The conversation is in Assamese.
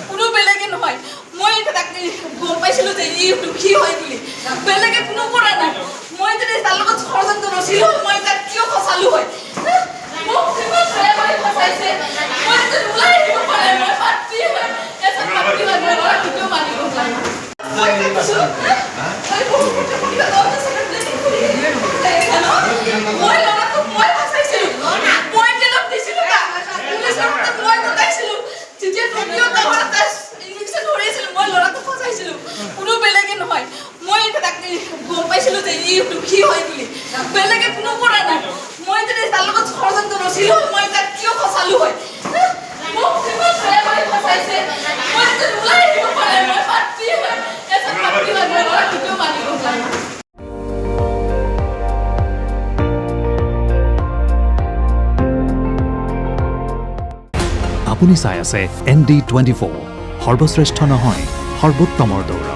কোনো বেলেগে নহয় মই তাকে গম পাইছিলো যে ই দুখী হয় বুলি বেলেগে কোনো কৰা নাই মই যদি তাৰ লগত ষড়যন্ত্ৰ নছিলো মই তাক কিয় ফচালো হয় মোক কিমান ভয় ফচাইছে মই যদি ওলাই আহিব পাৰে মই পাতি হয় এজন পাতি হয় মই ল'ৰা কিয় মানিব পাৰে মই কৈছো মই ল'ৰাটোক মই ফচাইছিলো মই জেলত দিছিলো পুলিচৰ মই গোটাইছিলো যেতিয়া তুমিও তাৰ ইনজেকশ্যন ধৰিছিল মই ল'ৰাটোক ফচাইছিলো কোনো বেলেগে নহয় মই তাকে গম পাইছিলো যে ই দুখী হয় বুলি বেলেগে কোনো কৰা নাই মই যদি তাৰ লগত ষড়যন্ত্ৰ নছিলো মই তাক কিয় ফচালো হয় মোক কিমান ভয় ফচাইছে মই যদি ওলাই আহিব পাৰে মই পাতি হয় এজন পাতি হয় মই ল'ৰা কিয় মানিব পাৰে আপুনি চাই আছে ND24 সৰ্বশ্ৰেষ্ঠ নহয় সৰ্বোত্তমৰ দৌৰ